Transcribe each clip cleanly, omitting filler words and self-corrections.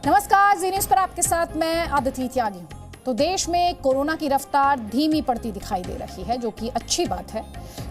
नमस्कार, जी न्यूज़ पर आपके साथ मैं आदिति त्यागी हूं। तो देश में कोरोना की रफ्तार धीमी पड़ती दिखाई दे रही है, जो कि अच्छी बात है।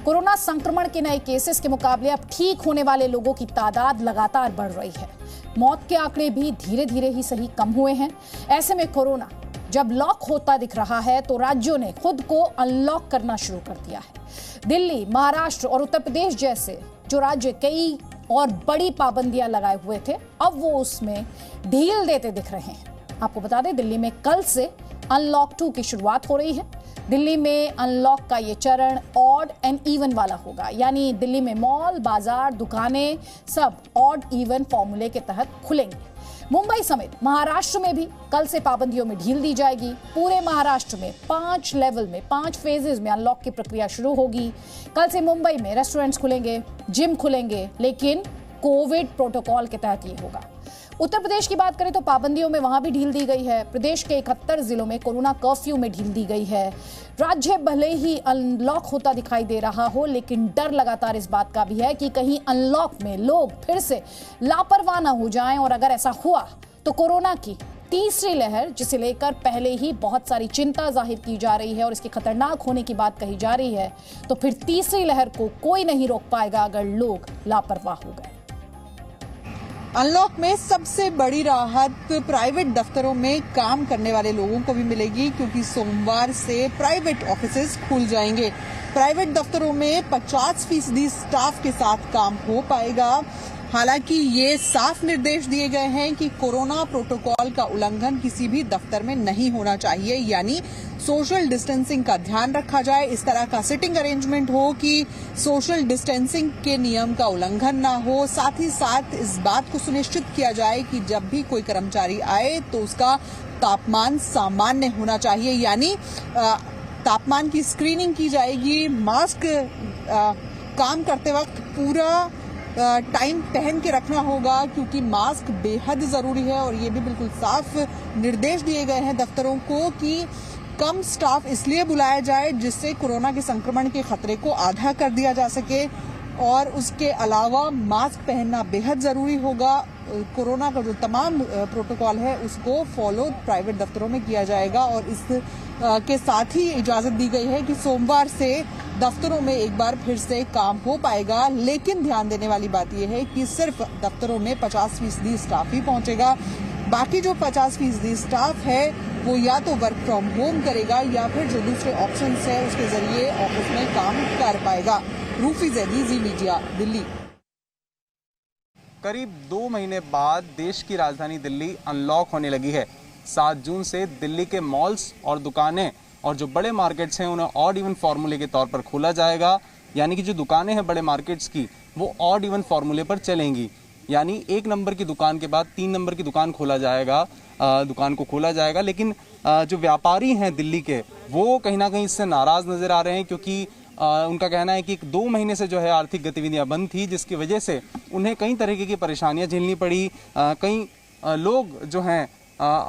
कोरोना संक्रमण के नए केसेस के मुकाबले अब ठीक होने वाले लोगों की तादाद लगातार बढ़ रही है। मौत के आंकड़े भी धीरे धीरे ही सही कम हुए हैं। ऐसे में कोरोना जब लॉक होता दिख रहा है तो राज्यों ने खुद को अनलॉक करना शुरू कर दिया है। दिल्ली, महाराष्ट्र और उत्तर प्रदेश जैसे जो राज्य कई और बड़ी पाबंदियां लगाए हुए थे, अब वो उसमें ढील देते दिख रहे हैं। आपको बता दें, दिल्ली में कल से अनलॉक 2 की शुरुआत हो रही है। दिल्ली में अनलॉक का ये चरण ऑड एंड इवन वाला होगा, यानी दिल्ली में मॉल, बाजार, दुकानें सब ऑड इवन फॉर्मूले के तहत खुलेंगे। मुंबई समेत महाराष्ट्र में भी कल से पाबंदियों में ढील दी जाएगी। पूरे महाराष्ट्र में 5 लेवल में 5 फेजेस में अनलॉक की प्रक्रिया शुरू होगी। कल से मुंबई में रेस्टोरेंट्स खुलेंगे, जिम खुलेंगे, लेकिन कोविड प्रोटोकॉल के तहत ये होगा। उत्तर प्रदेश की बात करें तो पाबंदियों में वहां भी ढील दी गई है। प्रदेश के 71 जिलों में कोरोना कर्फ्यू में ढील दी गई है। राज्य भले ही अनलॉक होता दिखाई दे रहा हो, लेकिन डर लगातार इस बात का भी है कि कहीं अनलॉक में लोग फिर से लापरवाह न हो जाएं, और अगर ऐसा हुआ तो कोरोना की तीसरी लहर, जिसे लेकर पहले ही बहुत सारी चिंता जाहिर की जा रही है और इसके खतरनाक होने की बात कही जा रही है, तो फिर तीसरी लहर को कोई नहीं रोक पाएगा अगर लोग लापरवाह हो गए। अनलॉक में सबसे बड़ी राहत प्राइवेट दफ्तरों में काम करने वाले लोगों को भी मिलेगी, क्योंकि सोमवार से प्राइवेट ऑफिसेज खुल जाएंगे। प्राइवेट दफ्तरों में 50% स्टाफ के साथ काम हो पाएगा। हालांकि ये साफ निर्देश दिए गए हैं कि कोरोना प्रोटोकॉल का उल्लंघन किसी भी दफ्तर में नहीं होना चाहिए, यानी सोशल डिस्टेंसिंग का ध्यान रखा जाए। इस तरह का सिटिंग अरेंजमेंट हो कि सोशल डिस्टेंसिंग के नियम का उल्लंघन ना हो। साथ ही साथ इस बात को सुनिश्चित किया जाए कि जब भी कोई कर्मचारी आए तो उसका तापमान सामान्य होना चाहिए, यानी तापमान की स्क्रीनिंग की जाएगी। मास्क काम करते वक्त पूरा टाइम पहन के रखना होगा, क्योंकि मास्क बेहद जरूरी है। और ये भी बिल्कुल साफ निर्देश दिए गए हैं दफ्तरों को कि कम स्टाफ इसलिए बुलाया जाए जिससे कोरोना के संक्रमण के खतरे को आधा कर दिया जा सके। और उसके अलावा मास्क पहनना बेहद जरूरी होगा। कोरोना का जो तमाम प्रोटोकॉल है उसको फॉलो प्राइवेट दफ्तरों में किया जाएगा। और इस के साथ ही इजाजत दी गई है कि सोमवार से दफ्तरों में एक बार फिर से काम हो पाएगा। लेकिन ध्यान देने वाली बात यह है कि सिर्फ दफ्तरों में 50% स्टाफ ही पहुंचेगा। बाकी जो 50% स्टाफ है वो या तो वर्क फ्रॉम होम करेगा या फिर जो दूसरे ऑप्शन है उसके जरिए ऑफिस में काम कर पाएगा। रूफी जैदी, जी मीडिया, दिल्ली। करीब 2 महीने बाद देश की राजधानी दिल्ली अनलॉक होने लगी है। 7 जून से दिल्ली के मॉल्स और दुकानें और जो बड़े मार्केट्स हैं उन्हें ऑड इवन फार्मूले के तौर पर खोला जाएगा, यानी कि जो दुकानें हैं बड़े मार्केट्स की वो ऑड इवन फार्मूले पर चलेंगी। यानी 1 नंबर की दुकान के बाद 3 नंबर की दुकान दुकान को खोला जाएगा। लेकिन जो व्यापारी हैं दिल्ली के वो कहीं ना कहीं इससे नाराज नजर आ रहे हैं, क्योंकि उनका कहना है कि 2 महीने से जो है आर्थिक गतिविधियां बंद थी, जिसकी वजह से उन्हें कई तरीके की परेशानियां झेलनी पड़ी। कई लोग जो हैं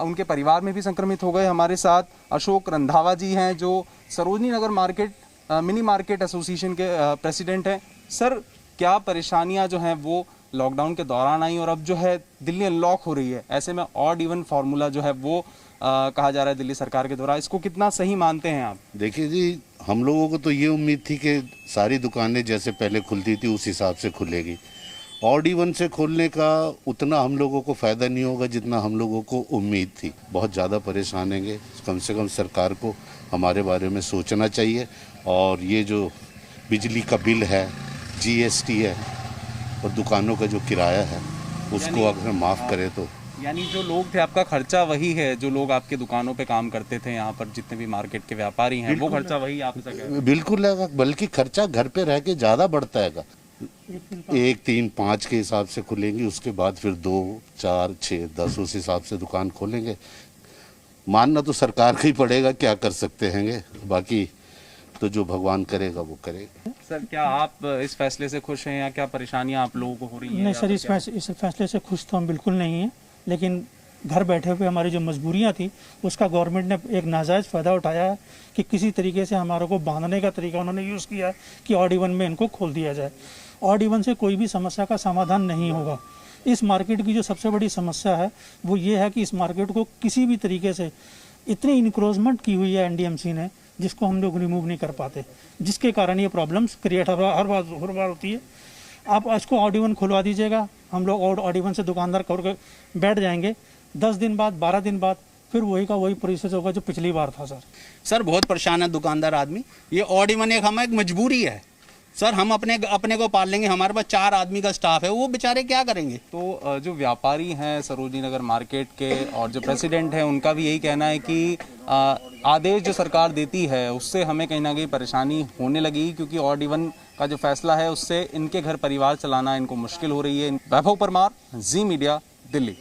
उनके परिवार में भी संक्रमित हो गए। हमारे साथ अशोक रंधावा जी हैं जो Sarojini Nagar market mini market association के प्रेसिडेंट हैं। सर, क्या परेशानियां जो हैं वो लॉकडाउन के दौरान आई और अब जो है दिल्ली अनलॉक हो रही है, ऐसे में ऑड इवन फार्मूला जो है वो कहा जा रहा है दिल्ली सरकार के द्वारा, इसको कितना सही मानते हैं आप? देखिए जी, हम लोगों को तो ये उम्मीद थी कि सारी दुकानें जैसे पहले खुलती थी उस हिसाब से खुलेगी। ऑड इवन से खोलने का उतना हम लोगों को फ़ायदा नहीं होगा जितना हम लोगों को उम्मीद थी। बहुत ज़्यादा परेशान होंगे। कम से कम सरकार को हमारे बारे में सोचना चाहिए। और ये जो बिजली का बिल है, GST है और दुकानों का जो किराया है उसको अगर माफ़ करे तो, यानी जो लोग थे आपका खर्चा वही है, जो लोग आपके दुकानों पे काम करते थे, यहाँ पर जितने भी मार्केट के व्यापारी हैं वो खर्चा वही आपसे बिल्कुल है। बल्कि खर्चा घर पे रह के ज़्यादा बढ़ता है। 1, 3, 5 के हिसाब से खुलेंगी, उसके बाद फिर 2, 4, 6, 10 उस हिसाब से दुकान खोलेंगे। मानना तो सरकार का ही पड़ेगा, क्या कर सकते हैं। बाकी तो जो भगवान करेगा वो करेगा। सर, क्या आप इस फैसले से खुश हैं या क्या परेशानियां आप लोगों को हो रही हैं? नहीं सर, इस फैसले से खुश तो हम बिल्कुल नहीं हैं, लेकिन घर बैठे हुए हमारी जो मजबूरियां थी उसका गवर्नमेंट ने एक नाजायज़ फ़ायदा उठाया है कि किसी तरीके से हमारे को बांधने का तरीका उन्होंने यूज़ किया है कि ऑड इवन में इनको खोल दिया जाए। ऑड इवन से कोई भी समस्या का समाधान नहीं होगा। इस मार्केट की जो सबसे बड़ी समस्या है वो ये है कि इस मार्केट को किसी भी तरीके से इतनी इंक्रोचमेंट की हुई है एनडीएमसी ने, जिसको हम लोग रिमूव नहीं कर पाते, जिसके कारण ये प्रॉब्लम्स क्रिएट हर बार होती है। आप इसको ऑड इवन खुलवा दीजिएगा, हम लोग ऑड इवन से दुकानदार करके बैठ जाएंगे, 10 दिन बाद 12 दिन बाद फिर वही का वही प्रोसेस होगा जो पिछली बार था। सर बहुत परेशान है दुकानदार आदमी। ये ऑड इवन एक हमें एक मजबूरी है सर, हम अपने को पाल लेंगे, हमारे पास 4 आदमी का स्टाफ है, वो बेचारे क्या करेंगे। तो जो व्यापारी हैं सरोजनी नगर मार्केट के और जो प्रेसिडेंट हैं उनका भी यही कहना है कि आदेश जो सरकार देती है उससे हमें कहीं ना कहीं परेशानी होने लगी, क्योंकि ऑड इवन का जो फैसला है उससे इनके घर परिवार चलाना इनको मुश्किल हो रही है। वैभव परमार, जी मीडिया, दिल्ली।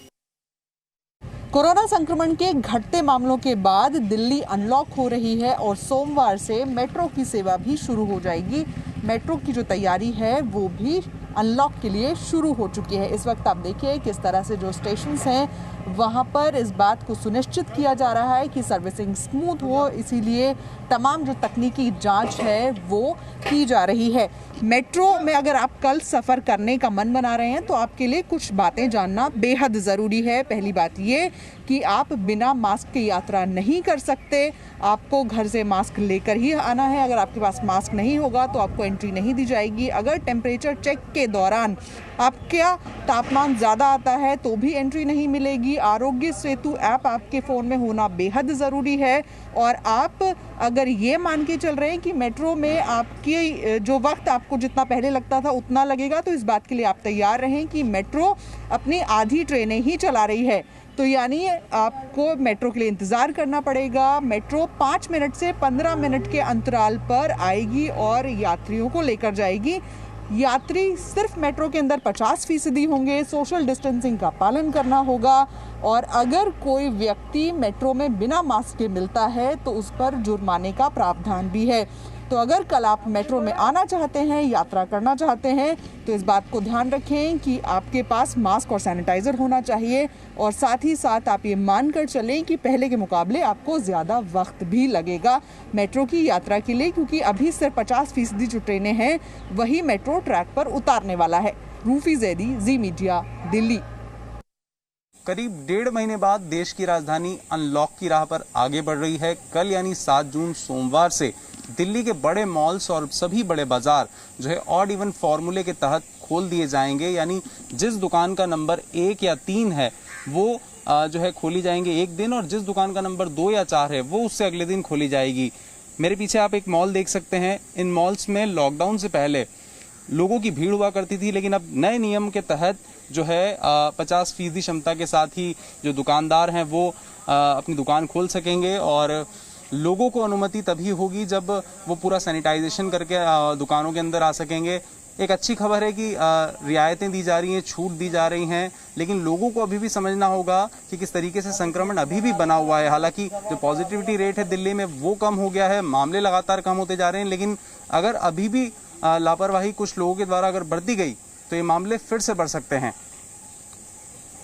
कोरोना संक्रमण के घटते मामलों के बाद दिल्ली अनलॉक हो रही है और सोमवार से मेट्रो की सेवा भी शुरू हो जाएगी। मेट्रो की जो तैयारी है वो भी अनलॉक के लिए शुरू हो चुकी है। इस वक्त आप देखिए किस तरह से जो स्टेशंस हैं वहाँ पर इस बात को सुनिश्चित किया जा रहा है कि सर्विसिंग स्मूथ हो, इसीलिए तमाम जो तकनीकी जांच है वो की जा रही है। मेट्रो में अगर आप कल सफ़र करने का मन बना रहे हैं तो आपके लिए कुछ बातें जानना बेहद ज़रूरी है। पहली बात ये कि आप बिना मास्क की यात्रा नहीं कर सकते, आपको घर से मास्क लेकर ही आना है। अगर आपके पास मास्क नहीं होगा तो आपको एंट्री नहीं दी जाएगी। अगर टेम्परेचर चेक के दौरान आपका तापमान ज़्यादा आता है तो भी एंट्री नहीं मिलेगी। आरोग्य सेतु ऐप आपके फ़ोन में होना बेहद ज़रूरी है। और आप अगर ये मान के चल रहे हैं कि मेट्रो में आपकी जो वक्त आपको जितना पहले लगता था उतना लगेगा, तो इस बात के लिए आप तैयार रहें कि मेट्रो अपनी आधी ट्रेनें ही चला रही है, तो यानी आपको मेट्रो के लिए इंतज़ार करना पड़ेगा। मेट्रो 5 मिनट से 15 मिनट के अंतराल पर आएगी और यात्रियों को लेकर जाएगी। यात्री सिर्फ मेट्रो के अंदर 50% होंगे। सोशल डिस्टेंसिंग का पालन करना होगा और अगर कोई व्यक्ति मेट्रो में बिना मास्क के मिलता है तो उस पर जुर्माने का प्रावधान भी है। तो अगर कल आप मेट्रो में आना चाहते हैं, यात्रा करना चाहते हैं, तो इस बात को ध्यान रखें कि आपके पास मास्क और सैनिटाइज़र होना चाहिए और साथ ही साथ आप ये मानकर चलें कि पहले के मुकाबले आपको ज़्यादा वक्त भी लगेगा मेट्रो की यात्रा के लिए, क्योंकि अभी सिर्फ 50% जो ट्रेनें हैं वही मेट्रो ट्रैक पर उतारने वाला है। रूफी जैदी, जी मीडिया, दिल्ली। करीब 1.5 महीने बाद देश की राजधानी अनलॉक की राह पर आगे बढ़ रही है। कल यानी 7 जून सोमवार से दिल्ली के बड़े मॉल्स और सभी बड़े बाजार जो है ऑड इवन फॉर्मूले के तहत खोल दिए जाएंगे, यानी जिस दुकान का नंबर 1 या 3 है वो जो है खोली जाएंगे एक दिन, और जिस दुकान का नंबर 2 या 4 है वो उससे अगले दिन खोली जाएगी। मेरे पीछे आप एक मॉल देख सकते हैं। इन मॉल्स में लॉकडाउन से पहले लोगों की भीड़ हुआ करती थी, लेकिन अब नए नियम के तहत जो है 50% क्षमता के साथ ही जो दुकानदार हैं वो अपनी दुकान खोल सकेंगे और लोगों को अनुमति तभी होगी जब वो पूरा सैनिटाइजेशन करके दुकानों के अंदर आ सकेंगे। एक अच्छी खबर है कि रियायतें दी जा रही हैं, छूट दी जा रही हैं, लेकिन लोगों को अभी भी समझना होगा कि किस तरीके से संक्रमण अभी भी बना हुआ है। हालांकि जो पॉजिटिविटी रेट है दिल्ली में वो कम हो गया है, मामले लगातार कम होते जा रहे हैं, लेकिन अगर अभी भी लापरवाही कुछ लोगों के द्वारा अगर बढ़ती गई तो ये मामले फिर से बढ़ सकते हैं।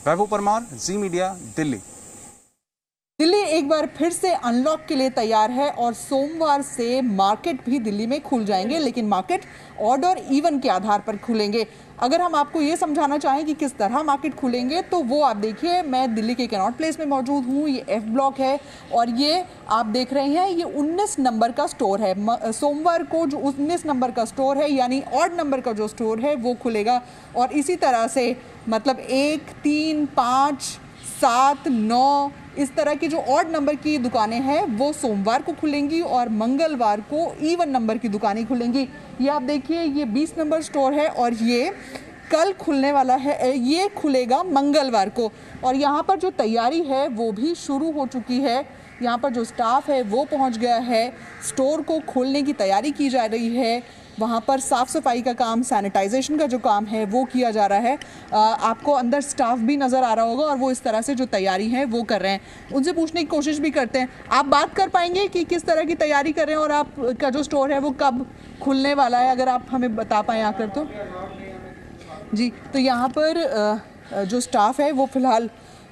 वैभव परमार, जी मीडिया, दिल्ली। दिल्ली एक बार फिर से अनलॉक के लिए तैयार है और सोमवार से मार्केट भी दिल्ली में खुल जाएंगे, लेकिन मार्केट ऑड और इवन के आधार पर खुलेंगे। अगर हम आपको ये समझाना चाहें कि किस तरह मार्केट खुलेंगे तो वो आप देखिए, मैं दिल्ली के कैनॉट प्लेस में मौजूद हूँ। ये F ब्लॉक है और ये आप देख रहे हैं ये 19 नंबर का स्टोर है। सोमवार को जो 19 नंबर का स्टोर है यानी ऑड नंबर का जो स्टोर है वो खुलेगा और इसी तरह से मतलब 1, 3, 5, 7, 9 इस तरह की जो ऑड नंबर की दुकानें हैं वो सोमवार को खुलेंगी और मंगलवार को इवन नंबर की दुकानें खुलेंगी। ये आप देखिए, ये 20 नंबर स्टोर है और ये कल खुलने वाला है, ये खुलेगा मंगलवार को। और यहाँ पर जो तैयारी है वो भी शुरू हो चुकी है। यहाँ पर जो स्टाफ है वो पहुँच गया है, स्टोर को खोलने की तैयारी की जा रही है। वहाँ पर साफ़ सफाई का काम, सैनिटाइजेशन का जो काम है वो किया जा रहा है। आपको अंदर स्टाफ भी नज़र आ रहा होगा और वो इस तरह से जो तैयारी है वो कर रहे हैं। उनसे पूछने की कोशिश भी करते हैं। आप बात कर पाएंगे कि किस तरह की तैयारी कर रहे हैं और आपका जो स्टोर है वो कब खुलने वाला है, अगर आप हमें बता पाएँ आकर तो। जी, तो यहाँ पर जो स्टाफ है वो फ़िलहाल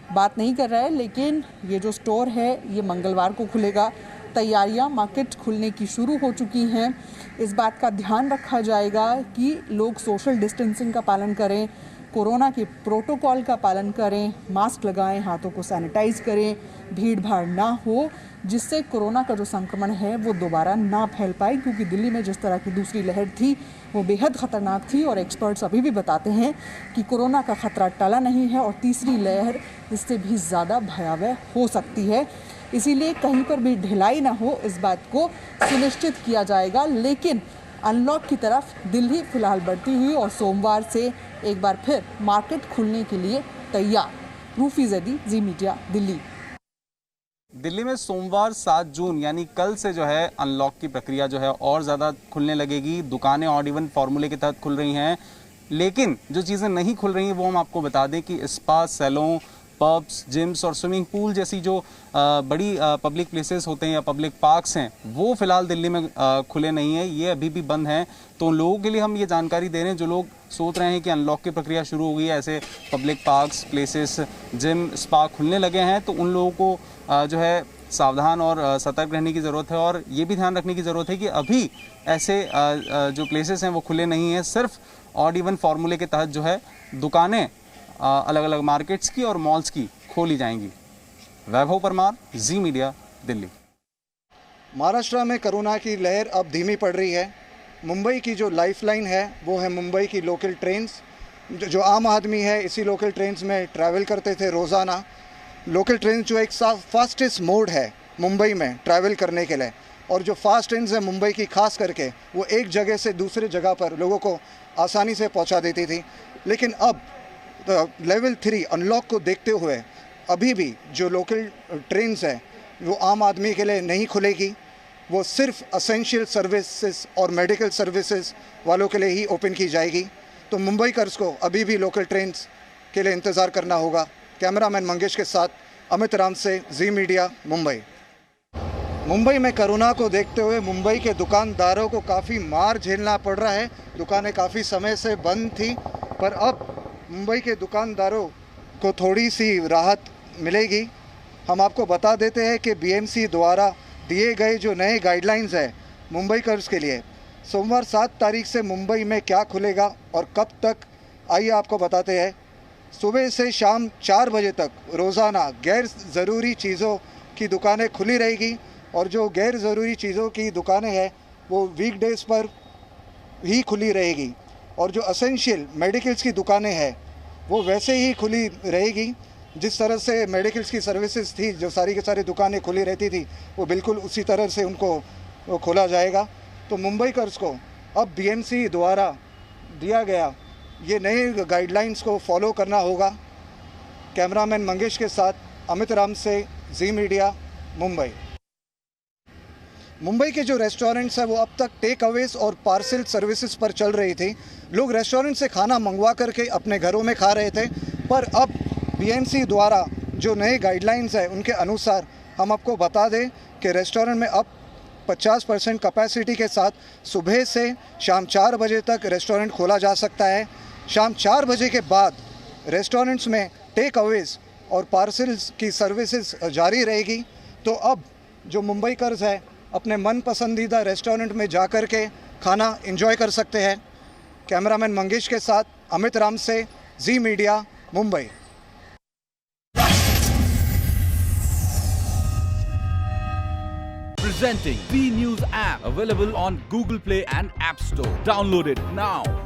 बात नहीं कर रहा है, लेकिन ये जो स्टोर है ये मंगलवार को खुलेगा। तैयारियां मार्केट खुलने की शुरू हो चुकी हैं। इस बात का ध्यान रखा जाएगा कि लोग सोशल डिस्टेंसिंग का पालन करें, कोरोना के प्रोटोकॉल का पालन करें, मास्क लगाएं, हाथों को सैनिटाइज करें, भीड़ भाड़ ना हो, जिससे कोरोना का जो संक्रमण है वो दोबारा ना फैल पाए, क्योंकि दिल्ली में जिस तरह की दूसरी लहर थी वो बेहद ख़तरनाक थी और एक्सपर्ट्स अभी भी बताते हैं कि कोरोना का ख़तरा टला नहीं है और तीसरी लहर इससे भी ज़्यादा भयावह हो सकती है। इसीलिए कहीं पर भी ढिलाई ना हो, इस बात को सुनिश्चित किया जाएगा। लेकिन अनलॉक की तरफ दिल्ली फिलहाल बढ़ती हुई और सोमवार से एक बार फिर मार्केट खुलने के लिए तैयार। रूफी जैदी, जी मीडिया, दिल्ली। दिल्ली में सोमवार 7 जून यानी कल से जो है अनलॉक की प्रक्रिया जो है और ज़्यादा खुलने लगेगी। दुकानें ऑड इवन फॉर्मूले के तहत खुल रही हैं, लेकिन जो चीज़ें नहीं खुल रही हैं वो हम आपको बता दें कि स्पा, सैलून, पब्स, जिम्स और स्विमिंग पूल जैसी जो बड़ी पब्लिक प्लेसेस होते हैं या पब्लिक पार्क्स हैं वो फिलहाल दिल्ली में खुले नहीं हैं, ये अभी भी बंद हैं। तो लोगों के लिए हम ये जानकारी दे रहे हैं जो लोग सोच रहे हैं कि अनलॉक की प्रक्रिया शुरू हो गई है, ऐसे public parks, places, gym, spa खुलने लगे हैं, तो उन लोगों को जो है सावधान और सतर्क रहने की ज़रूरत है। और ये भी ध्यान रखने की ज़रूरत है कि अभी ऐसे जो प्लेसेस हैं वो खुले नहीं हैं, सिर्फ ऑड इवन फार्मूले के तहत जो है दुकानें अलग अलग मार्केट्स की और मॉल्स की खोली जाएंगी। वैभव परमार, जी मीडिया, दिल्ली। महाराष्ट्र में कोरोना की लहर अब धीमी पड़ रही है। मुंबई की जो लाइफलाइन है वो है मुंबई की लोकल ट्रेन्स। जो आम आदमी है इसी लोकल ट्रेन्स में ट्रैवल करते थे रोज़ाना। लोकल ट्रेन जो एक फास्टेस्ट मोड है मुंबई में ट्रैवल करने के लिए, और जो फास्ट ट्रेन्स है मुंबई की खास करके वो एक जगह से दूसरे जगह पर लोगों को आसानी से पहुंचा देती थी। लेकिन अब लेवल 3 अनलॉक को देखते हुए अभी भी जो लोकल ट्रेन्स है वो आम आदमी के लिए नहीं खुलेगी। वो सिर्फ असेंशियल सर्विसेज और मेडिकल सर्विसेज वालों के लिए ही ओपन की जाएगी। तो मुंबईकर्स को अभी भी लोकल ट्रेन्स के लिए इंतज़ार करना होगा। कैमरामैन मंगेश के साथ अमित राम से, जी मीडिया, मुंबई। मुंबई में कोरोना को देखते हुए मुंबई के दुकानदारों को काफ़ी मार झेलना पड़ रहा है। दुकानें काफ़ी समय से बंद थी, पर अब मुंबई के दुकानदारों को थोड़ी सी राहत मिलेगी। हम आपको बता देते हैं कि बीएमसी द्वारा दिए गए जो नए गाइडलाइंस है मुंबईकर्स के लिए, सोमवार 7 तारीख से मुंबई में क्या खुलेगा और कब तक, आइए आपको बताते हैं। सुबह से शाम 4 बजे तक रोज़ाना गैर ज़रूरी चीज़ों की दुकानें खुली रहेगी, और जो गैर ज़रूरी चीज़ों की दुकानें हैं वो वीकडेज़ पर ही खुली रहेगी, और जो असेंशियल मेडिकल्स की दुकानें हैं वो वैसे ही खुली रहेगी। जिस तरह से मेडिकल्स की सर्विसेज थी, जो सारी की सारी दुकानें खुली रहती थी, वो बिल्कुल उसी तरह से उनको खोला जाएगा। तो मुंबईकर्स को अब बीएमसी द्वारा दिया गया ये नए गाइडलाइंस को फॉलो करना होगा। कैमरामैन मंगेश के साथ अमित राम से, जी मीडिया, मुंबई। मुंबई के जो रेस्टोरेंट्स हैं वो अब तक टेक अवेज और पार्सल सर्विसेज पर चल रही थी। लोग रेस्टोरेंट से खाना मंगवा करके अपने घरों में खा रहे थे, पर अब बीएमसी द्वारा जो नए गाइडलाइंस हैं उनके अनुसार हम आपको बता दें कि रेस्टोरेंट में अब 50% कैपेसिटी के साथ सुबह से शाम 4 बजे तक रेस्टोरेंट खोला जा सकता है। शाम 4 बजे के बाद रेस्टोरेंट्स में टेक अवेज और पार्सल्स की सर्विसेज जारी रहेगी। तो अब जो मुंबईकर्स हैं अपने मन पसंदीदा रेस्टोरेंट में जाकर के खाना एंजॉय कर सकते हैं। कैमरामैन मंगेश के साथ अमित राम से, Zee Media, Mumbai. Presenting B News app, available on Google Play and App Store. Download it now.